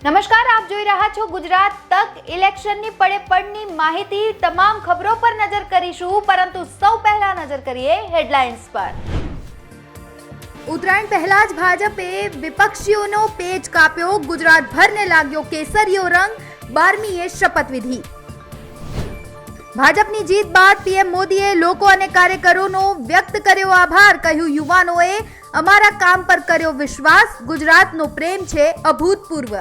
નમસ્કાર, આપ જોઈ રહ્યા છો ગુજરાત તક ઇલેક્શનની પડે પડની માહિતી તમામ ખબરો પર નજર કરીશું, પરંતુ સૌ પહેલા નજર કરીએ હેડલાઇન્સ પર। ઉત્તરાયણ પહેલા જ ભાજપે વિપક્ષીઓનો પેચ કાપ્યો, ગુજરાતભરને લાગ્યો કેસરીયો રંગ, 12મીએ શપથવિધિ। ભાજપની જીત બાદ પીએમ મોદીએ લોકો અને કાર્યકરોનો વ્યક્ત કર્યો આભાર, કહ્યું યુવાનોએ અમારા કામ પર કર્યો વિશ્વાસ, ગુજરાતનો પ્રેમ છે અભૂતપૂર્વ।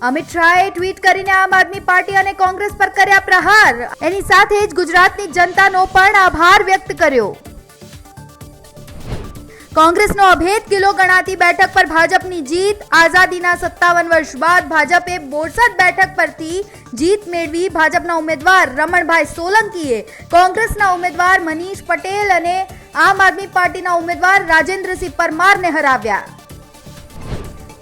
અમિત શાહે ટ્વીટ કરીને આમ આદમી પાર્ટી અને કોંગ્રેસ પર કર્યા પ્રહાર, એની સાથે જ ગુજરાતની જનતાનો પણ આભાર વ્યક્ત કર્યો। કોંગ્રેસનો અભેદ કિલ્લો ગણાતી બેઠક પર ભાજપની જીત, આઝાદીના 57 વર્ષ બાદ ભાજપે બોરસદ બેઠક પરથી જીત મેળવી। ભાજપના ઉમેદવાર રમણભાઈ સોલંકીએ કોંગ્રેસના ઉમેદવાર મનીષ પટેલ અને આમ આદમી પાર્ટીના ઉમેદવાર રાજેન્દ્રસિંહ પરમારને હરાવ્યા।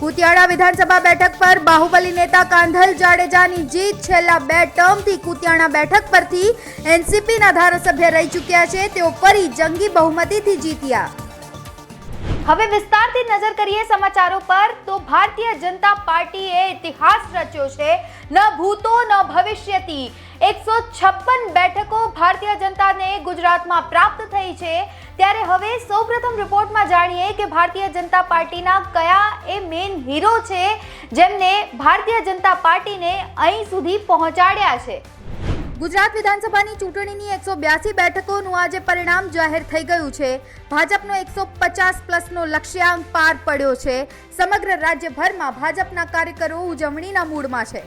કુતિયાણા વિધાનસભા બેઠક પર બાહુબલી નેતા કાંધલ જાડેજાની જીત, છેલ્લા 2 ટર્મથી કુતિયાણા બેઠક પરથી એનસીપીના ધારાસભ્ય રહી ચૂક્યા છે, તેઓ ફરી જંગી બહુમતીથી જીત્યા। હવે વિસ્તારથી નજર કરીએ સમાચારો પર, તો ભારતીય જનતા પાર્ટીએ ઇતિહાસ રચ્યો છે, ન ભૂતો ન ભવિષ્યથી। 156 બેઠકો ભારતીય જનતાને ગુજરાતમાં પ્રાપ્ત થઈ છે, ત્યારે હવે સૌપ્રથમ રિપોર્ટમાં જાણીએ કે ભારતીય જનતા પાર્ટીના કયા એ મેઇન હીરો છે જેમને ભારતીય જનતા પાર્ટીને અહીં સુધી પહોંચાડ્યા છે। ગુજરાત વિધાનસભાની ચૂંટણીની 182 બેઠકોનું આજે પરિણામ જાહેર થઈ ગયું છે। ભાજપનો 150+ લક્ષ્યાંક પાર પડ્યો છે। સમગ્ર રાજ્યભરમાં ભાજપના કાર્યકરો ઉજવણીના મૂડમાં છે।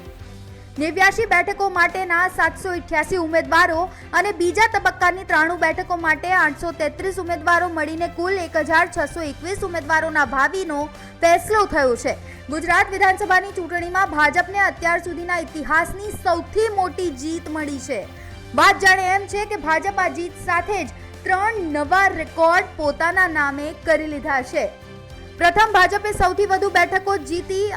89 બેઠકો માટેના 788 ઉમેદવારો અને બીજા તબક્કાની 93 બેઠકો માટે 833 ઉમેદવારો મળીને કુલ 1621 ઉમેદવારોના ભાવિનો ફેસલો થયો છે। ગુજરાત વિધાનસભાની ચૂંટણીમાં ભાજપને અત્યાર સુધીના ઇતિહાસની સૌથી મોટી જીત મળી છે। વાત જાણે એમ છે કે ભાજપ આ જીત સાથે જ 3 નવા રેકોર્ડ પોતાના નામે કરી લીધા છે। પ્રથમ, ભાજપે સૌથી વધુ બેઠકો જીતી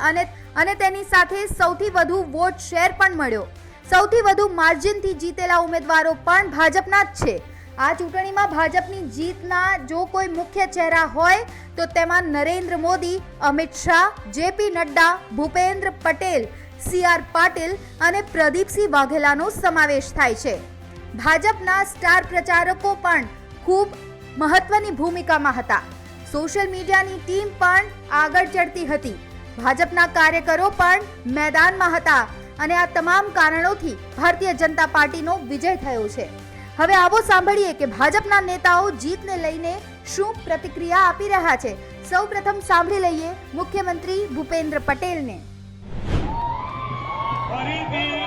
અને તેની સાથે સૌથી વધુ વોટ શેર પણ મળ્યો। સૌથી વધુ માર્જિનથી જીતેલા ઉમેદવારો પણ ભાજપના જ છે। આ ચૂંટણીમાં ભાજપની જીતના જો કોઈ મુખ્ય ચહેરા હોય તો તેમાં નરેન્દ્ર મોદી, અમિત શાહ, જેપી નડ્ડા, ભૂપેન્દ્ર પટેલ, CR પાટીલ અને પ્રદીપસિંહ વાઘેલાનો સમાવેશ થાય છે। ભાજપના સ્ટાર પ્રચારકો પણ ખૂબ મહત્વની ભૂમિકામાં હતા। સોશિયલ મીડિયાની ટીમ પણ આગળ ચડતી હતી। ભાજપના કાર્યકરો પણ મેદાનમાં હતા અને આ તમામ કારણોથી ભારતીય જનતા પાર્ટીનો વિજય થયો છે। હવે આવો સાંભળીએ કે ભાજપના નેતાઓ જીતને લઈને શું પ્રતિક્રિયા આપી રહ્યા છે। સૌપ્રથમ સાંભળી લઈએ મુખ્યમંત્રી ભૂપેન્દ્ર પટેલને। ફરીથી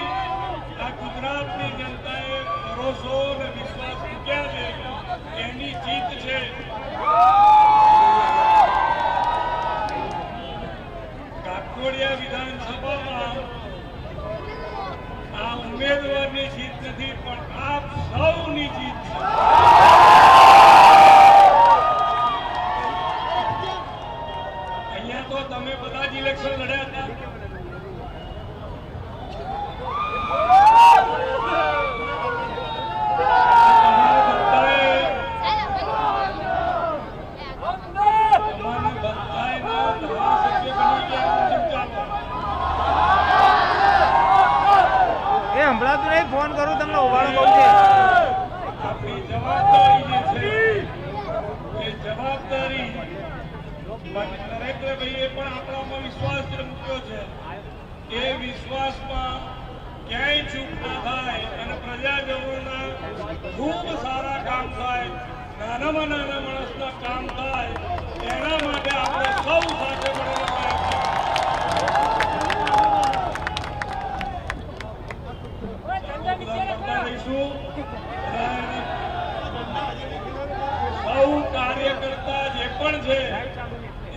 આ ગુજરાતની જનતાએ ભરોસો અને વિશ્વાસ મૂક્યા છે, એની જીત છે। કાકરોડિયા વિધાનસભામાં આ ઉમેદવારની જીત નથી, પણ આપ સૌની જીત છે। અહીંયા તો તમે બધા જ ઇલેક્શન લડ્યા હતા, સંભળાતું નહીં, ફોન કરું તમને ઉભાડો બહુ છે। આપણી જવાબદારી જે છે એ જવાબદારી નરેન્દ્રભાઈએ પણ આપણામાં વિશ્વાસ મૂક્યો છે। એ વિશ્વાસમાં ક્યાંય ચૂક ના થાય અને પ્રજાજનોના ખૂબ સારા કામ થાય, નાનામાં નાના માણસના કામ થાય, એના માટે આપણે સૌ સાથે મળીને સૌ કાર્યકર્તા જે પણ છે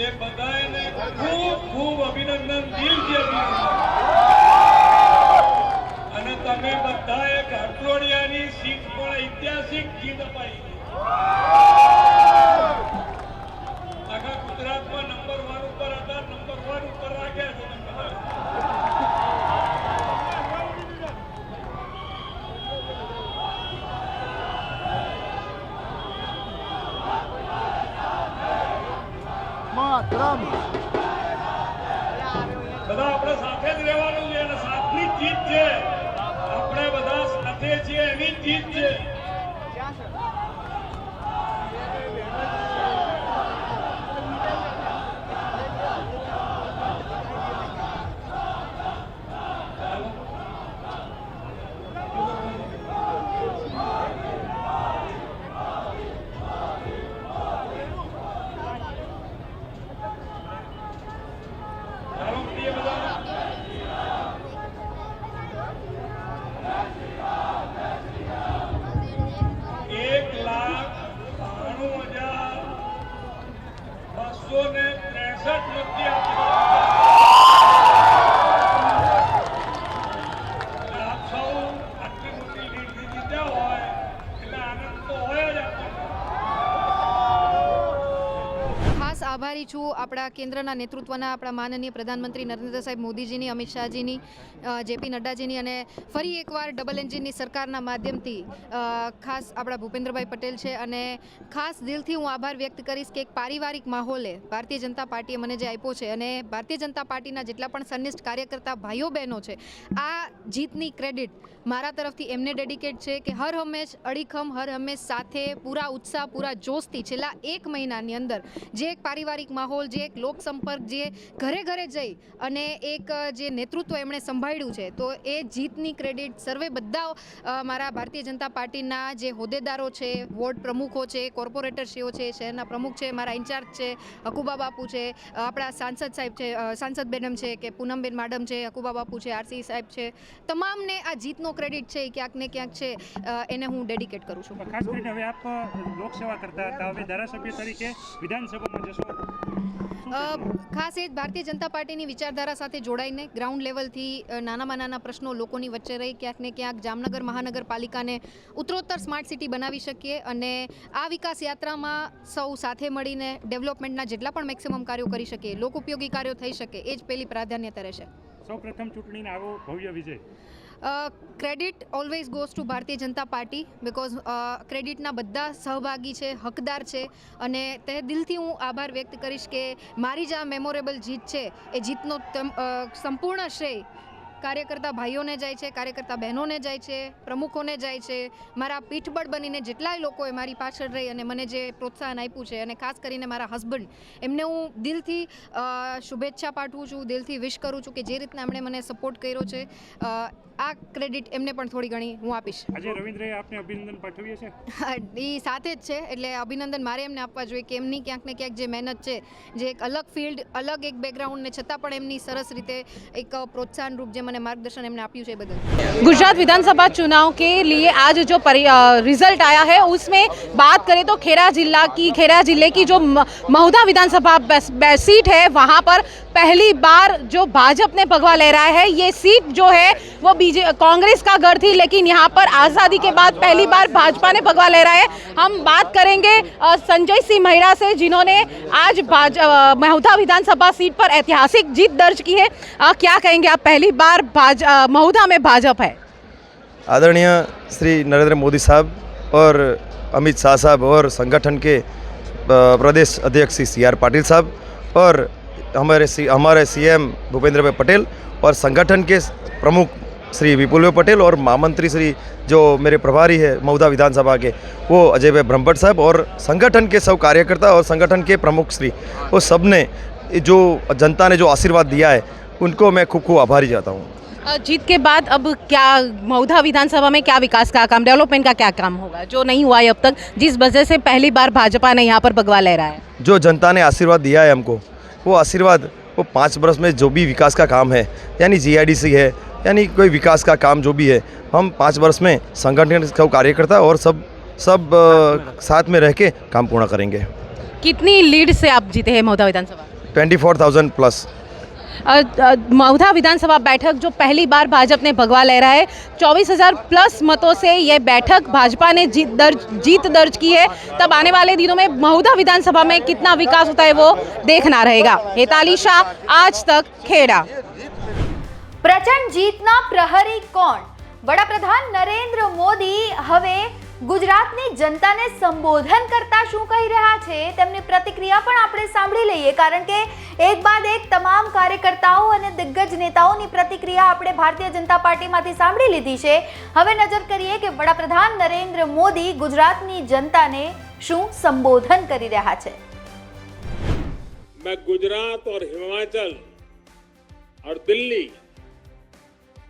એ બધાને ખૂબ ખૂબ અભિનંદન, દિલથી અભિનંદન। અને તમે બધાએ કાકરોડિયાની સીટ પણ ઐતિહાસિક જીત અપાઈ। આખા ગુજરાતમાં નંબર 1 ઉપર હતા, નંબર 1 ઉપર રાખ્યા છે તમે બધા। માતરમ। જ રહેવાનું છે અને સાથની જ જીત છે. આપણે બધા સાથે છીએ એની જ જીત છે. આભારી છું આપણા કેન્દ્રના નેતૃત્વના, આપણા માનનીય પ્રધાનમંત્રી નરેન્દ્ર સાહેબ મોદીજીની, અમિત શાહજીની, જેપી નડ્ડાજીની અને ફરી એકવાર ડબલ એન્જિનની સરકારના માધ્યમથી ખાસ આપણા ભૂપેન્દ્રભાઈ પટેલ છે. અને ખાસ દિલથી હું આભાર વ્યક્ત કરીશ કે એક પારિવારિક માહોલે ભારતીય જનતા પાર્ટીએ મને જે આપ્યો છે અને ભારતીય જનતા પાર્ટીના જેટલા પણ સન્નિષ્ઠ કાર્યકર્તા ભાઈઓ બહેનો છે, આ જીતની ક્રેડિટ મારા તરફથી એમને ડેડિકેટ છે કે હર હંમેશ અડીખમ, હર હંમેશ સાથે, પૂરા ઉત્સાહ, પૂરા જોશથી છેલ્લા 1 મહિનાની અંદર જે એક પારિવારિક માહોલ, જે એક લોકસંપર્ક, જે ઘરે ઘરે જઈ અને એક જે નેતૃત્વ એમણે સંભાળ્યું છે, તો એ જીતની ક્રેડિટ સર્વે બધા મારા ભારતીય જનતા પાર્ટીના જે હોદ્દેદારો છે, વોર્ડ પ્રમુખો છે, કોર્પોરેટરશ્રીઓ છે, શહેરના પ્રમુખ છે, મારા ઇન્ચાર્જ છે, હકુબા બાપુ છે, આપણા સાંસદ સાહેબ છે, સાંસદ મેડમ છે કે પૂનમબેન મેડમ છે, હકુબા બાપુ છે, આરસી સાહેબ છે, તમામને આ જીતનો ક્રેડિટ છે ક્યાંક ને ક્યાંક છે એને હું ડેડિકેટ કરું છું. ખાસ કરીને હવે આપ લોકસેવા કરતા હતા, હવે ધારાસભ્ય તરીકે વિધાનસભામાં જશો. ખાસ એ ભારતીય જનતા પાર્ટીની વિચારધારા સાથે જોડાઈને ગ્રાઉન્ડ લેવલથી નાનામાં નાના પ્રશ્નો લોકોની વચ્ચે રહી ક્યાંક ને ક્યાંક જામનગર મહાનગરપાલિકાને ઉત્તરોત્તર સ્માર્ટ સિટી બનાવી શકીએ અને આ વિકાસ યાત્રામાં સૌ સાથે મળીને ડેવલપમેન્ટના જેટલા પણ મેક્સિમમ કાર્યો કરી શકીએ, લોક ઉપયોગી કાર્યો થઈ શકે, એ જ પહેલી પ્રાધાન્યતા રહેશે. સૌપ્રથમ ચૂંટણીનો આવો ભવ્ય વિજય. Credit always goes to Bharatiya Janata party because ક્રેડિટના બધા સહભાગી છે, હકદાર છે અને તે દિલથી હું આભાર વ્યક્ત કરીશ કે મારી જ આ મેમોરેબલ જીત છે એ જીતનો સંપૂર્ણ શ્રેય કાર્યકર્તા ભાઈઓને જાય છે, કાર્યકર્તા બહેનોને જાય છે, પ્રમુખોને જાય છે, મારા પીઠબળ બનીને જેટલાય લોકોએ મારી પાછળ રહી અને મને જે પ્રોત્સાહન આપ્યું છે અને ખાસ કરીને મારા હસબન્ડ, એમને હું દિલથી શુભેચ્છા પાઠવું છું, દિલથી વિશ કરું છું કે જે રીતના એમણે મને સપોર્ટ કર્યો છે, આ ક્રેડિટ એમને પણ થોડી ઘણી હું આપીશ. આજે રવિન્દ્રએ આપને અભિનંદન પાઠવ્યા છે. એ સાથે જ છે, એટલે અભિનંદન મારે એમને આપવા જોઈએ કે એમની ક્યાંક ને ક્યાંક જે મહેનત છે, જે એક અલગ ફિલ્ડ, અલગ એક બેકગ્રાઉન્ડ ને છતાં પણ એમની સરસ રીતે એક प्रोत्साहन रूप जो मैंने मार्गदर्शन एमने आप्યું છે बदल. गुजरात विधानसभा चुनाव के लिए आज जो रिजल्ट आया है उसमें बात करें तो खेड़ा जिले की जो महुधा विधानसभा सीट है वहाँ पर पहली बार जो भाजपा ने भगवा लहराया है. ये सीट जो है वो कांग्रेस का गढ़ थी, लेकिन यहाँ पर आज़ादी के बाद पहली बार भाजपा ने भगवा लहराया है. हम बात करेंगे संजय सिंह महिड़ा से, जिन्होंने आज महुधा विधानसभा सीट पर ऐतिहासिक जीत दर्ज की है. क्या कहेंगे आप, पहली बार महुधा में भाजपा है? आदरणीय श्री नरेंद्र मोदी साहब और अमित शाह साहब और संगठन के प्रदेश अध्यक्ष श्री सी आर पाटिल साहब और हमारे सीएम भूपेंद्र भाई पटेल और संगठन के प्रमुख श्री विपुल भाई पटेल और महामंत्री श्री जो मेरे प्रभारी है महुधा विधानसभा के वो अजय भाई ब्रह्मभट्ट साहब और संगठन के सब कार्यकर्ता और संगठन के प्रमुख श्री, वो सब ने जो जनता ने जो आशीर्वाद दिया है उनको मैं खूब खूब आभारी जाता हूँ. जीत के बाद अब क्या महुधा विधानसभा में क्या विकास का काम, डेवलपमेंट का क्या काम होगा जो नहीं हुआ है अब तक, जिस वजह से पहली बार भाजपा ने यहाँ पर भगवा लहराया है? जो जनता ने आशीर्वाद दिया है हमको, वो आशीर्वाद वो 5 वर्ष में जो भी विकास का काम है, यानी GIDC है, यानी कोई विकास का काम जो भी है, हम 5 वर्ष में संगठन के कार्यकर्ता और सब साथ में रह के काम पूर्ण करेंगे. कितनी लीड से आप जीते हैं महुधा विधानसभा? 24,000 प्लस. महुधा विधानसभा बैठक जो पहली बार भाजपा ने भगवा लहराया है, 24,000 प्लस मतों से ये बैठक भाजपा ने जीत दर्ज की है. तब आने वाले दिनों में महुधा विधानसभा में कितना विकास होता है वो देखना रहेगा. हेताली शाह, आज तक, खेड़ा. પ્રચંડ જીતના પ્રહરી કોણ? વડાપ્રધાન નરેન્દ્ર મોદી હવે ગુજરાતની જનતાને સંબોધન કરતા શું કહી રહ્યા છે તેમની પ્રતિક્રિયા પણ આપણે સાંભળી લઈએ, કારણ કે એક બાદ એક તમામ કાર્યકર્તાઓ અને દિગ્ગજ નેતાઓની પ્રતિક્રિયા આપણે ભારતીય જનતા પાર્ટીમાંથી સાંભળી લીધી છે. હવે નજર કરીએ કે વડાપ્રધાન નરેન્દ્ર મોદી ગુજરાતની જનતાને શું સંબોધન કરી રહ્યા છે. मैं गुजरात और हिमाचल और दिल्ली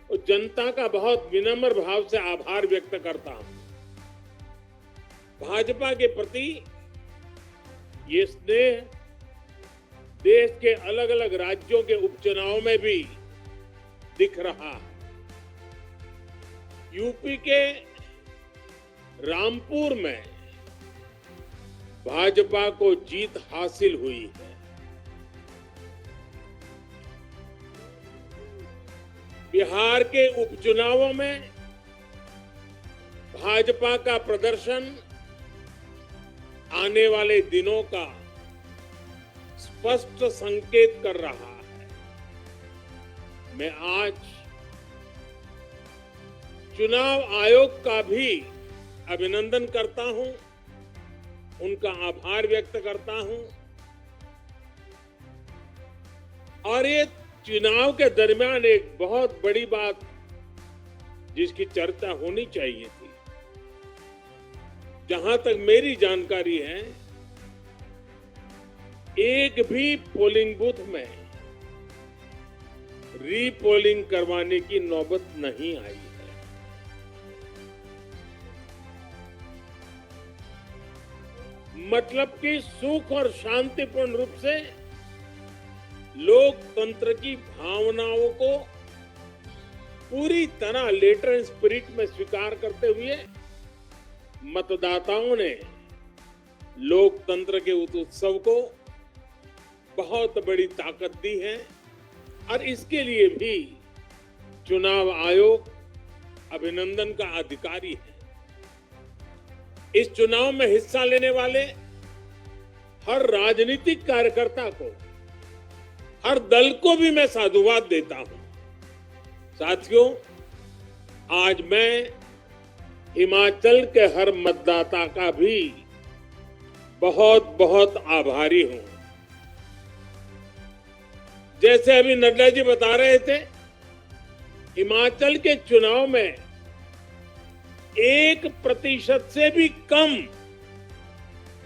और जनता का बहुत विनम्र भाव से आभार व्यक्त करता हूं. भाजपा के प्रति ये स्नेह देश के अलग अलग राज्यों के उपचुनाव में भी दिख रहा है. यूपी के रामपुर में भाजपा को जीत हासिल हुई है. बिहार के उपचुनावों में भाजपा का प्रदर्शन आने वाले दिनों का स्पष्ट संकेत कर रहा है. मैं आज चुनाव आयोग का भी अभिनंदन करता हूं, उनका आभार व्यक्त करता हूं. और ये चुनाव के दरमियान एक बहुत बड़ी बात जिसकी चर्चा होनी चाहिए थी, जहां तक मेरी जानकारी है, एक भी पोलिंग बूथ में रीपोलिंग करवाने की नौबत नहीं आई है. मतलब कि सुख और शांतिपूर्ण रूप से लोकतंत्र की भावनाओं को पूरी तरह लेटर एंड स्पिरिट में स्वीकार करते हुए मतदाताओं ने लोकतंत्र के उस उत्सव को बहुत बड़ी ताकत दी है. और इसके लिए भी चुनाव आयोग अभिनंदन का अधिकारी है. इस चुनाव में हिस्सा लेने वाले हर राजनीतिक कार्यकर्ता को, हर दल को भी मैं साधुवाद देता हूं. साथियों, आज मैं हिमाचल के हर मतदाता का भी बहुत बहुत आभारी हूं. जैसे अभी नड्डा जी बता रहे थे, हिमाचल के चुनाव में 1% से भी कम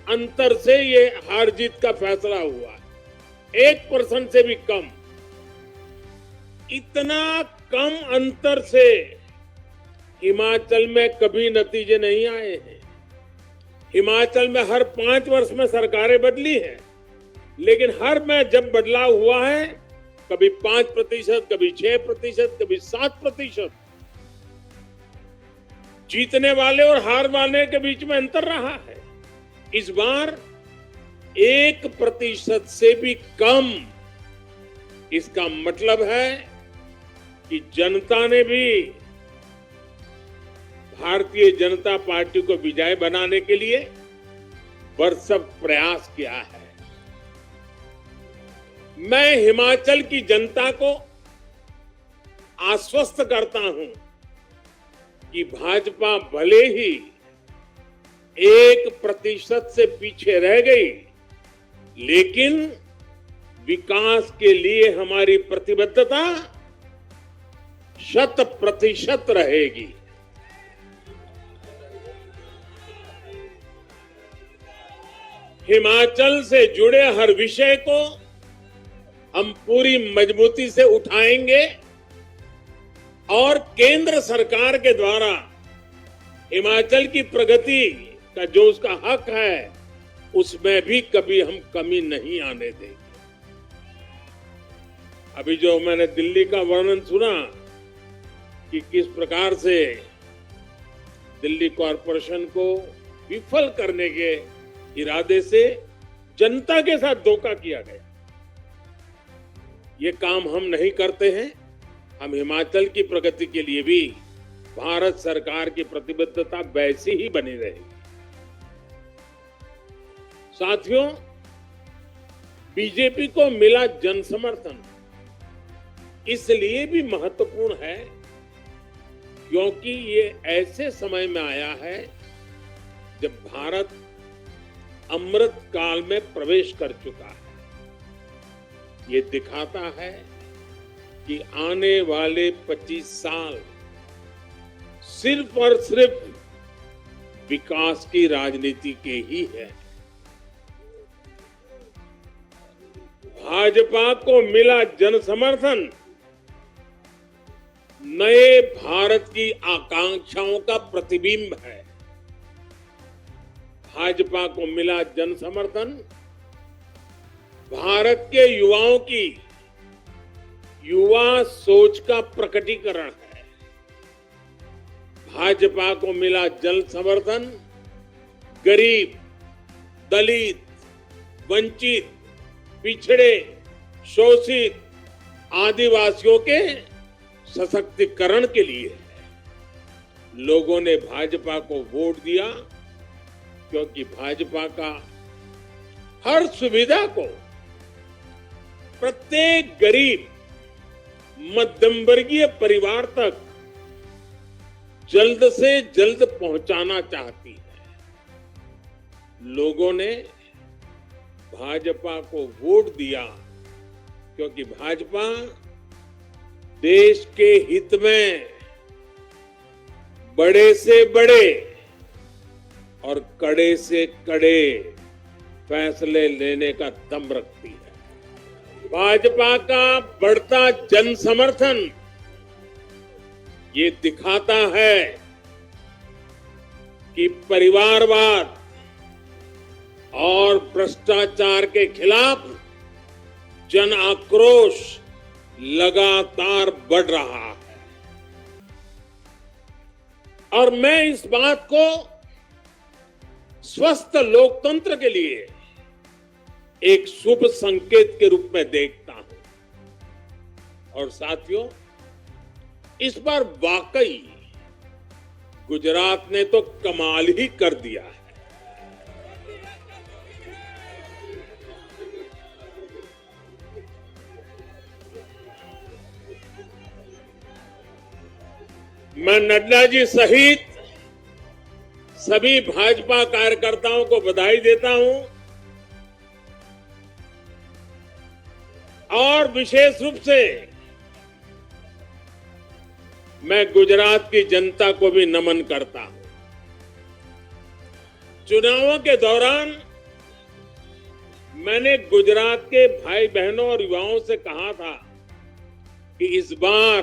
अंतर से ये हार जीत का फैसला हुआ है. 1% से भी कम. इतना कम अंतर से हिमाचल में कभी नतीजे नहीं आए हैं. हिमाचल में हर 5 वर्ष में सरकारें बदली हैं, लेकिन हर में जब बदलाव हुआ है, कभी 5%, कभी 6%, कभी 7%. जीतने वाले और हार वाले के बीच में अंतर रहा है. इस बार 1% से भी कम. इसका मतलब है कि जनता ने भी भारतीय जनता पार्टी को विजय बनाने के लिए भरसक प्रयास किया है. मैं हिमाचल की जनता को आश्वस्त करता हूं कि भाजपा भले ही 1% से पीछे रह गई, लेकिन विकास के लिए हमारी प्रतिबद्धता 100% रहेगी. हिमाचल से जुड़े हर विषय को हम पूरी मजबूती से उठाएंगे और केंद्र सरकार के द्वारा हिमाचल की प्रगति का जो उसका हक है, उसमें भी कभी हम कमी नहीं आने देंगे. अभी जो मैंने दिल्ली का वर्णन सुना कि किस प्रकार से दिल्ली कॉरपोरेशन को विफल करने के इरादे से जनता के साथ धोखा किया गया, ये काम हम नहीं करते हैं. हम हिमाचल की प्रगति के लिए भी भारत सरकार की प्रतिबद्धता वैसी ही बनी रहेगी. साथियों, बीजेपी को मिला जन समर्थन इसलिए भी महत्वपूर्ण है क्योंकि ये ऐसे समय में आया है जब भारत अमृत काल में प्रवेश कर चुका है, ये दिखाता है कि आने वाले 25 साल सिर्फ और सिर्फ विकास की राजनीति के ही है। भाजपा को मिला जन समर्थन नए भारत की आकांक्षाओं का प्रतिबिंब है। भाजपा को मिला जन समर्थन भारत के युवाओं की युवा सोच का प्रकटीकरण है। भाजपा को मिला जन समर्थन गरीब, दलित, वंचित, पिछड़े, शोषित, आदिवासियों के सशक्तिकरण के लिए है। लोगों ने भाजपा को वोट दिया क्योंकि भाजपा का हर सुविधा को प्रत्येक गरीब, मध्यम वर्गीय परिवार तक जल्द से जल्द पहुंचाना चाहती है। लोगों ने भाजपा को वोट दिया क्योंकि भाजपा देश के हित में बड़े से बड़े और कड़े से कड़े फैसले लेने का दम रखती है। भाजपा का बढ़ता जन समर्थन ये दिखाता है कि परिवारवाद और भ्रष्टाचार के खिलाफ जन आक्रोश लगातार बढ़ रहा है। और मैं इस बात को स्वस्थ लोकतंत्र के लिए एक शुभ संकेत के रूप में देखता हूं। और साथियों, इस बार वाकई गुजरात ने तो कमाल ही कर दिया है। मैं नड्डा जी सहित सभी भाजपा कार्यकर्ताओं को बधाई देता हूं और विशेष रूप से मैं गुजरात की जनता को भी नमन करता हूं। चुनावों के दौरान मैंने गुजरात के भाई बहनों और युवाओं से कहा था कि इस बार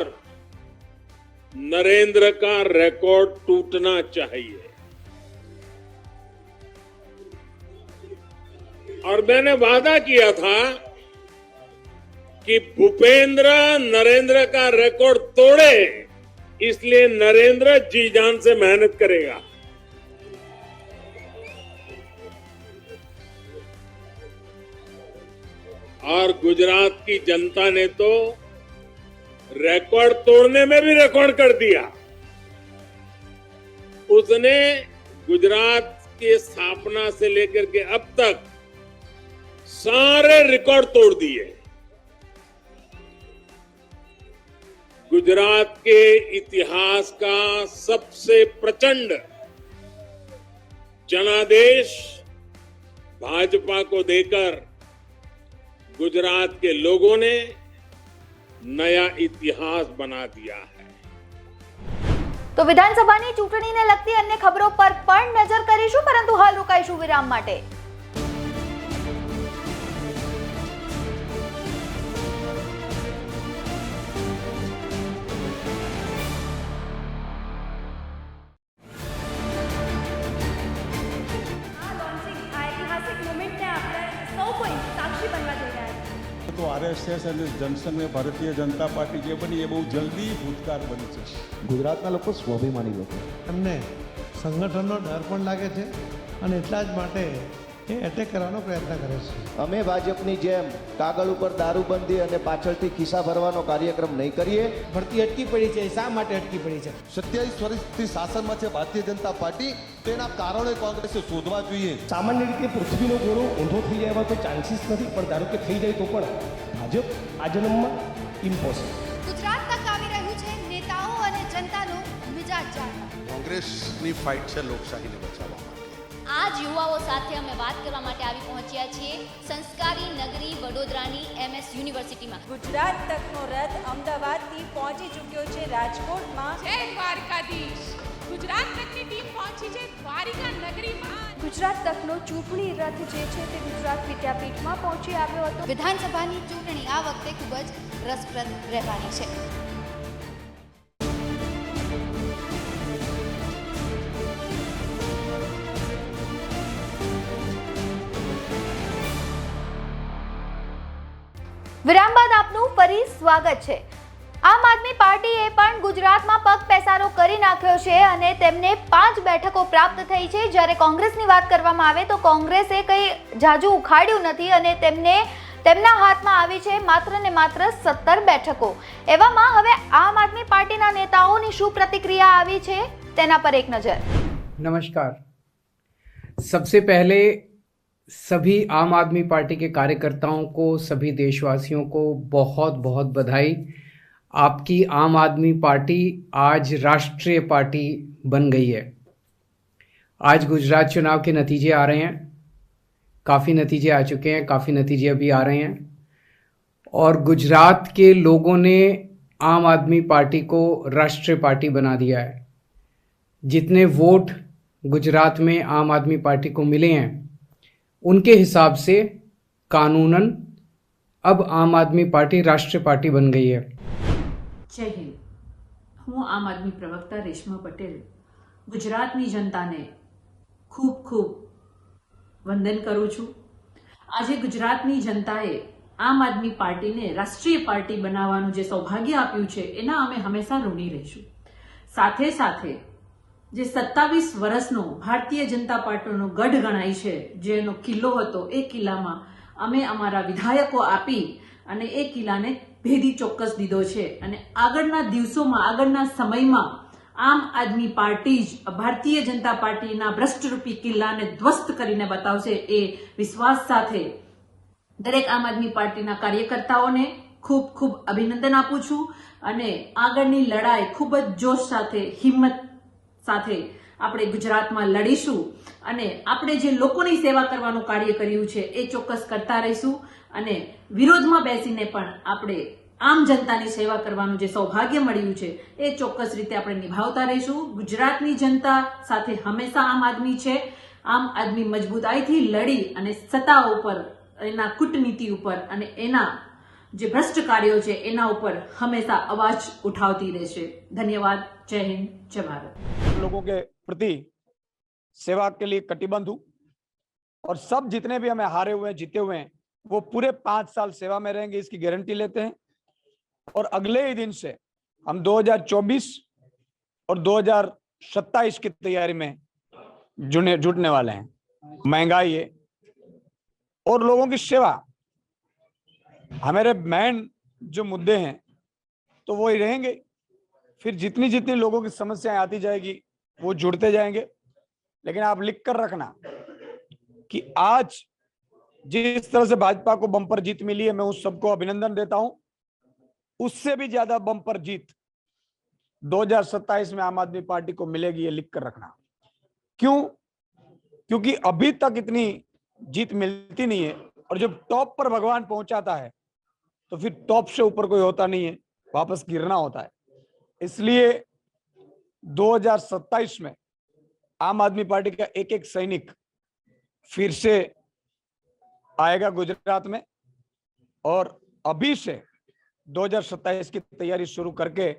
नरेंद्र का रिकॉर्ड टूटना चाहिए। और मैंने वादा किया था कि भूपेंद्र नरेंद्र का रिकॉर्ड तोड़े, इसलिए नरेंद्र जी जान से मेहनत करेगा। और गुजरात की जनता ने तो रिकॉर्ड तोड़ने में भी रिकॉर्ड कर दिया। उसने गुजरात की स्थापना से लेकर के अब तक सारे रिकॉर्ड तोड़ दिए। गुजरात के इतिहास का सबसे प्रचंड जनादेश भाजपा को देकर गुजरात के लोगों ने नया इतिहास बना दिया है। તો વિધાનસભાની ચૂંટણીને લગતી અન્ય ખબરો પર પણ નજર કરીશું, પરંતુ હાલ રોકાઈશું વિરામ માટે। તો આરએસએસ અને જનસંઘ ભારતીય જનતા પાર્ટી જે બની એ બહુ જલ્દી ભૂતકાળ બની છે। ગુજરાતના લોકો સ્વાભિમાની લોકો, એમને સંગઠનનો ડર પણ લાગે છે અને એટલા જ માટે એ એટેક કરવાનો પ્રયત્ન કરે છે। અમે ભાજપની જેમ કાગળ ઉપર દારૂબંધી અને પાછળથી ખિસ્સા ભરવાનો કાર્યક્રમ નહીં કરીએ। ભરતી અટકી પડી છે, શા માટે અટકી પડી છે? 27 વર્ષથી શાસનમાં છે ભારતીય જનતા પાર્ટી, તેના કારણે કોંગ્રેસે શોધવા જોઈએ। સામાન્ય રીતે પૃથ્વીનો ગોળો ઊંધો થઈ જાય એવા કોઈ ચાન્સીસ નથી, પણ ધારો કે થઈ જાય તો પણ ભાજપ આ જન્મમાં ઇમ્પોસિબલ। ગુજરાત તક આવી રહ્યું છે નેતાઓ અને જનતાનો મિજાજ જાણવા। કોંગ્રેસની ફાઇટ છે લોકશાહીને બચાવવા માટે। આ જ યુવાઓ સાથે અમે વાત કરવા માટે આવી પહોંચ્યા છીએ સંસ્કારી નગરી વડોદરાની MS યુનિવર્સિટીમાં. ગુજરાત તકનો રથ અમદાવાદથી પહોંચી ચૂક્યો છે રાજકોટમાં. જય દ્વારકાધીશ. ગુજરાત તકની ટીમ પહોંચી છે દ્વારિકા નગરીમાં. ગુજરાત તકનો ચૂંટણી રથ જે છે તે ગુજરાત વિદ્યાપીઠમાં પહોંચી આવ્યો હતો. વિધાનસભાની ચૂંટણી આ વખતે ખૂબ જ રસપ્રદ રહેવાની છે. વિરામ બાદ આપનું ફરી સ્વાગત છે. આમ આદમી પાર્ટીએ પણ ગુજરાતમાં પગ પેસારો કરી નાખ્યો છે અને તેમને 5 બેઠકો પ્રાપ્ત થઈ છે. જ્યારે કોંગ્રેસની વાત કરવામાં આવે તો કોંગ્રેસે કંઈ જાજુ ઉખાડ્યું નથી અને તેમના હાથમાં આવી છે માત્ર ને માત્ર 17 બેઠકો. એવામાં હવે આમ આદમી પાર્ટીના नेताओं શું प्रतिक्रिया આવી છે તેના पर एक नजर. नमस्कार. सबसे पहले सभी आम आदमी पार्टी के कार्यकर्ताओं को, सभी देशवासियों को बहुत बहुत बधाई. आपकी आम आदमी पार्टी आज राष्ट्रीय पार्टी बन गई है. आज गुजरात चुनाव के नतीजे आ रहे हैं, काफ़ी नतीजे आ चुके हैं, काफ़ी नतीजे अभी आ रहे हैं और गुजरात के लोगों ने आम आदमी पार्टी को राष्ट्रीय पार्टी बना दिया है. जितने वोट गुजरात में आम आदमी पार्टी को मिले हैं उनके हिसाब से कानूनन अब आम आदमी पार्टी राष्ट्रीय पार्टी बन गई है. જય હિન્દ. હું આમ આદમી પ્રવક્તા રેશમા પટેલ ગુજરાતની જનતાને ખૂબ ખૂબ વંદન કરું છું. આજે ગુજરાતની જનતાએ આમ આદમી પાર્ટીને રાષ્ટ્રીય પાર્ટી બનાવવાનું જે સૌભાગ્ય આપ્યું છે એના અમે હંમેશા ઋણી રહીશું. સાથે સાથે જે 27 વર્ષનો ભારતીય જનતા પાર્ટીનો ગઢ ગણાય છે, જેનો કિલ્લો હતો, એ કિલ્લામાં અમે અમારા વિધાયકો આપી અને એ કિલ્લાને ભેદી ચોક્કસ દીધો છે અને આગળના દિવસોમાં, આગળના સમયમાં આમ આદમી પાર્ટી જ ભારતીય જનતા પાર્ટીના ભ્રષ્ટરૂપી કિલ્લાને ધ્વસ્ત કરીને બતાવશે. એ વિશ્વાસ સાથે દરેક આમ આદમી પાર્ટીના કાર્યકર્તાઓને ખૂબ ખૂબ અભિનંદન આપું છું અને આગળની લડાઈ ખૂબ જ જોશ સાથે, હિંમત સાથે આપણે ગુજરાતમાં લડીશું અને આપણે જે લોકોની સેવા કરવાનું કાર્ય કર્યું છે એ ચોક્કસ કરતા રહીશું અને વિરોધમાં બેસીને પણ આપણે આમ જનતાની સેવા કરવાનું જે સૌભાગ્ય મળ્યું છે એ ચોક્કસ રીતે આપણે નિભાવતા રહીશું. ગુજરાતની જનતા સાથે હંમેશા આમ આદમી છે. આમ આદમી મજબૂતાઈથી લડી અને સત્તા ઉપર, એના કૂટનીતિ ઉપર અને એના જે ભ્રષ્ટ કાર્યો છે એના ઉપર हमेशा आवाज उठाती रहશે. धन्यवाद. जय हिंद, जय भारत. लोगों के प्रति सेवा के लिए कटिबद्ध हूं और सब जितने भी हमें हारे हुए हैं, जीते हुए हैं, वो पूरे 5 साल सेवा में रहेंगे, इसकी गारंटी लेते हैं. और अगले ही दिन से हम 2024 और 2027 की तैयारी में जुटने वाले हैं. महंगाई है और लोगों की सेवा हमारे मेन जो मुद्दे हैं तो वो ही रहेंगे. फिर जितनी जितनी लोगों की समस्याएं आती जाएगी वो जुड़ते जाएंगे. लेकिन आप लिख कर रखना कि आज जिस तरह से भाजपा को बम्पर जीत मिली है, मैं उस सबको अभिनंदन देता हूं. उससे भी ज्यादा बम्पर जीत 2027 में आम आदमी पार्टी को मिलेगी, ये लिख कर रखना. क्यों? क्योंकि अभी तक इतनी जीत मिलती नहीं है और जब टॉप पर भगवान पहुंचाता है तो फिर टॉप से ऊपर कोई होता नहीं है, वापस गिरना होता है. इसलिए 2027 में आम आदमी पार्टी का एक एक सैनिक फिर से आएगा गुजरात में और अभी से 2027 की तैयारी शुरू करके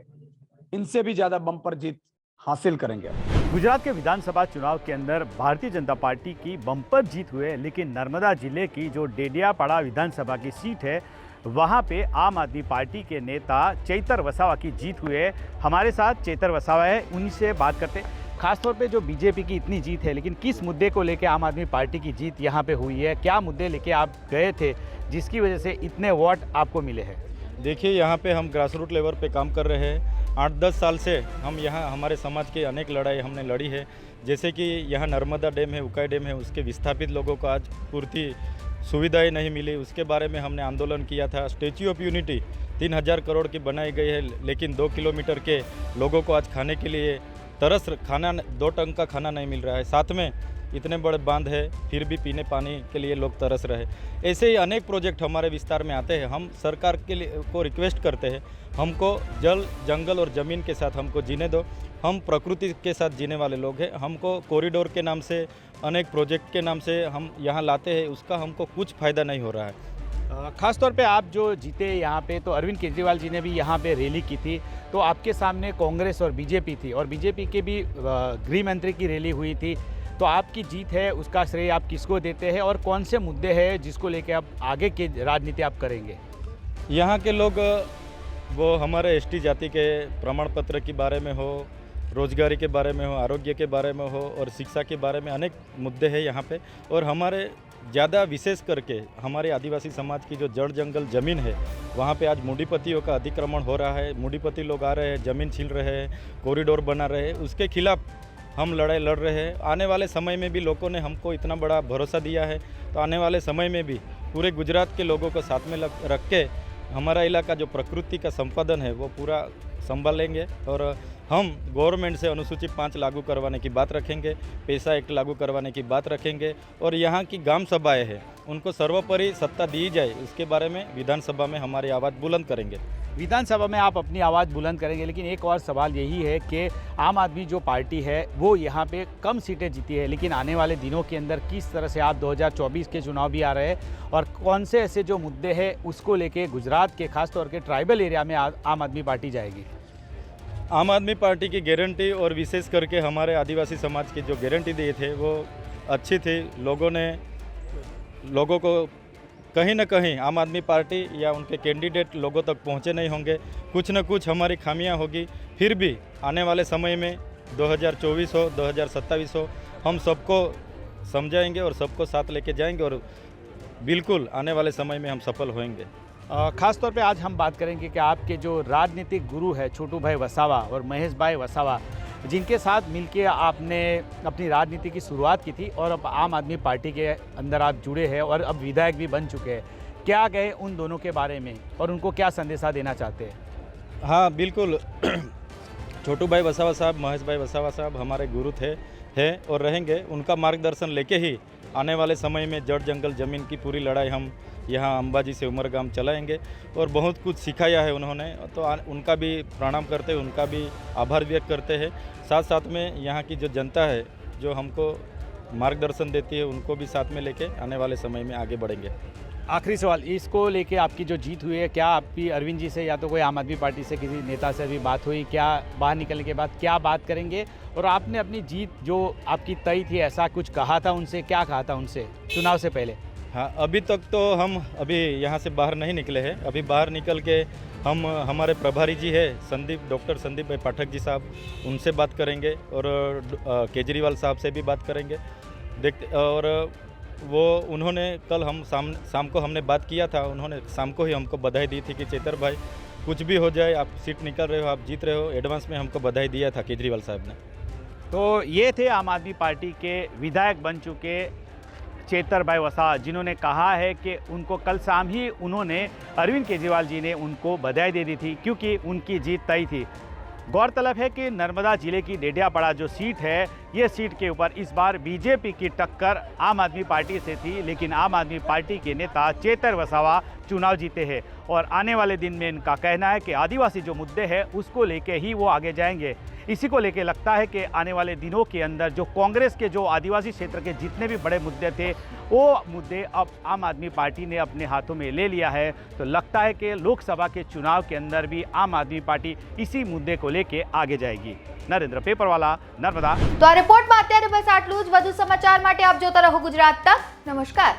इनसे भी ज्यादा बम्पर जीत हासिल करेंगे. गुजरात के विधानसभा चुनाव के अंदर भारतीय जनता पार्टी की बम्पर जीत हुई है, लेकिन नर्मदा जिले की जो डेडियापाड़ा विधानसभा की सीट है वहां पे आम आदमी पार्टी के नेता चैतर वसावा की जीत हुई है. हमारे साथ चैतर वसावा है, उन्हीं से बात करते हैं. खासतौर पे जो बीजेपी की इतनी जीत है, लेकिन किस मुद्दे को लेके आम आदमी पार्टी की जीत यहाँ पे हुई है? क्या मुद्दे लेके आप गए थे जिसकी वजह से इतने वोट आपको मिले हैं? देखिए, यहाँ पे हम ग्रास रूट लेवल पे काम कर रहे हैं. 8-10 साल से हम यहाँ हमारे समाज के अनेक लड़ाई हमने लड़ी है. जैसे कि यहाँ नर्मदा डैम है, उकाई डैम है, उसके विस्थापित लोगों को आज पूर्ति सुविधाएं नहीं मिली, उसके बारे में हमने आंदोलन किया था. स्टैच्यू ऑफ यूनिटी 3000 करोड़ की बनाई गई है, लेकिन 2 किलोमीटर के लोगों को आज खाने के लिए तरस खाना 2 टंग का खाना नहीं मिल रहा है. साथ में इतने बड़े बांध है, फिर भी पीने पानी के लिए लोग तरस रहे। ऐसे ही अनेक प्रोजेक्ट हमारे विस्तार में आते हैं। हम सरकार के लिए को रिक्वेस्ट करते हैं, हमको जल जंगल और ज़मीन के साथ हमको जीने दो। हम प्रकृति के साथ जीने वाले लोग हैं। हमको कॉरिडोर के नाम से, अनेक प्रोजेक्ट के नाम से हम यहाँ लाते हैं, उसका हमको कुछ फ़ायदा नहीं हो रहा है। खास तौर पे आप जो जीते यहाँ पे, तो अरविंद केजरीवाल जी ने भी यहाँ पे रैली की थी, तो आपके सामने कांग्रेस और बीजेपी थी, और बीजेपी के भी गृह मंत्री की रैली हुई थी। तो आपकी जीत है, उसका श्रेय आप किसको देते हैं, और कौन से मुद्दे हैं जिसको लेके आप आगे की राजनीति आप करेंगे? यहाँ के लोग वो हमारे एसटी जाति के प्रमाण पत्र के बारे में हो, रोजगारी के बारे में हो, आरोग्य के बारे में हो और शिक्षा के बारे में अनेक मुद्दे हैं यहाँ पे। और हमारे ज़्यादा विशेष करके हमारे आदिवासी समाज की जो जड़ जंगल ज़मीन है, वहाँ पे आज मूडीपतियों का अतिक्रमण हो रहा है। मूडीपति लोग आ रहे हैं, ज़मीन छीन रहे हैं, कॉरिडोर बना रहे हैं, उसके खिलाफ हम लड़ाई लड़ रहे हैं। आने वाले समय में भी लोगों ने हमको इतना बड़ा भरोसा दिया है, तो आने वाले समय में भी पूरे गुजरात के लोगों को साथ में रख के हमारा इलाका जो प्रकृति का संपादन है वो पूरा संभालेंगे। और हम गवर्नमेंट से अनुसूचित 5 लागू करवाने की बात रखेंगे, पैसा एक्ट लागू करवाने की बात रखेंगे, और यहाँ की ग्राम सभाएँ हैं उनको सर्वोपरि सत्ता दी जाए, उसके बारे में विधानसभा में हमारी आवाज़ बुलंद करेंगे। विधानसभा में आप अपनी आवाज़ बुलंद करेंगे, लेकिन एक और सवाल यही है कि आम आदमी जो पार्टी है वो यहाँ पे कम सीटें जीती है, लेकिन आने वाले दिनों के अंदर किस तरह से आप 2024 के चुनाव भी आ रहे हैं, और कौन से ऐसे जो मुद्दे हैं उसको लेके गुजरात के खासतौर के ट्राइबल एरिया में आम आदमी पार्टी जाएगी? आम आदमी पार्टी की गारंटी और विशेष करके हमारे आदिवासी समाज की जो गारंटी दी थे वो अच्छी थी। लोगों को कहीं ना कहीं आम आदमी पार्टी या उनके कैंडिडेट लोगों तक पहुंचे नहीं होंगे, कुछ न कुछ हमारी खामियां होगी। फिर भी आने वाले समय में 2024 हो, 2027 हो, हम सबको समझाएंगे और सबको साथ लेके जाएंगे, और बिल्कुल आने वाले समय में हम सफल होंगे। खास तौर पे आज हम बात करेंगे कि आपके जो राजनीतिक गुरु है छोटू भाई वसावा और महेश भाई वसावा, जिनके साथ मिलके आपने अपनी राजनीति की शुरुआत की थी, और अब आम आदमी पार्टी के अंदर आप जुड़े हैं और अब विधायक भी बन चुके हैं, क्या कहे उन दोनों के बारे में और उनको क्या संदेशा देना चाहते हैं? हाँ बिल्कुल, छोटू भाई वसावा साहब, महेश भाई वसावा साहब हमारे गुरु थे, हैं और रहेंगे। उनका मार्गदर्शन लेके ही आने वाले समय में जड़ जंगल ज़मीन की पूरी लड़ाई हम यहाँ अंबाजी से उमरगाम चलाएंगे, और बहुत कुछ सिखाया है उन्होंने, तो उनका भी प्रणाम करते हैं, उनका भी आभार व्यक्त करते हैं। साथ साथ में यहाँ की जो जनता है जो हमको मार्गदर्शन देती है, उनको भी साथ में लेके आने वाले समय में आगे बढ़ेंगे। आखिरी सवाल, इसको लेके आपकी जो जीत हुई है, क्या आपकी अरविंद जी से या तो कोई आम आदमी पार्टी से किसी नेता से भी बात हुई? क्या बाहर निकलने के बाद क्या बात करेंगे? और आपने अपनी जीत जो आपकी तय थी, ऐसा कुछ कहा था उनसे, क्या कहा था उनसे चुनाव से पहले? हाँ, अभी तक तो हम यहाँ से बाहर नहीं निकले हैं। अभी बाहर निकल के हम हमारे प्रभारी जी है डॉक्टर संदीप भाई पाठक जी साहब, उनसे बात करेंगे, और केजरीवाल साहब से भी बात करेंगे। और वो उन्होंने कल हम शाम को हमने बात किया था, उन्होंने शाम को ही हमको बधाई दी थी कि चेतर भाई कुछ भी हो जाए, आप सीट निकल रहे हो, आप जीत रहे हो। एडवांस में हमको बधाई दिया था केजरीवाल साहब ने। तो ये थे आम आदमी पार्टी के विधायक बन चुके चेतर भाई वसावा, जिन्होंने कहा है कि उनको कल शाम ही उन्होंने अरविंद केजरीवाल जी ने उनको बधाई दे दी थी, क्योंकि उनकी जीत तय थी। गौरतलब है कि नर्मदा जिले की डेडियापाड़ा जो सीट है, ये सीट के ऊपर इस बार बीजेपी की टक्कर आम आदमी पार्टी से थी, लेकिन आम आदमी पार्टी के नेता चेतर वसावा चुनाव जीते हैं, और आने वाले दिन में इनका कहना है कि आदिवासी जो मुद्दे हैं उसको लेके ही वो आगे जाएंगे। इसी को लेके लगता है कि आने वाले दिनों के अंदर जो कांग्रेस के जो आदिवासी क्षेत्र के जितने भी बड़े मुद्दे थे, वो मुद्दे अब आम आदमी पार्टी ने अपने हाथों में ले लिया है। तो लगता है कि लोकसभा के चुनाव के अंदर भी आम आदमी पार्टी इसी मुद्दे को लेके आगे जाएगी। नरेंद्र पेपरवाला, नर्मदा। तो आ रिपोर्ट में અત્યારે બસ આટલું જ। વધુ સમાચાર માટે આપ જોતા રહો ગુજરાત તક। નમસ્કાર।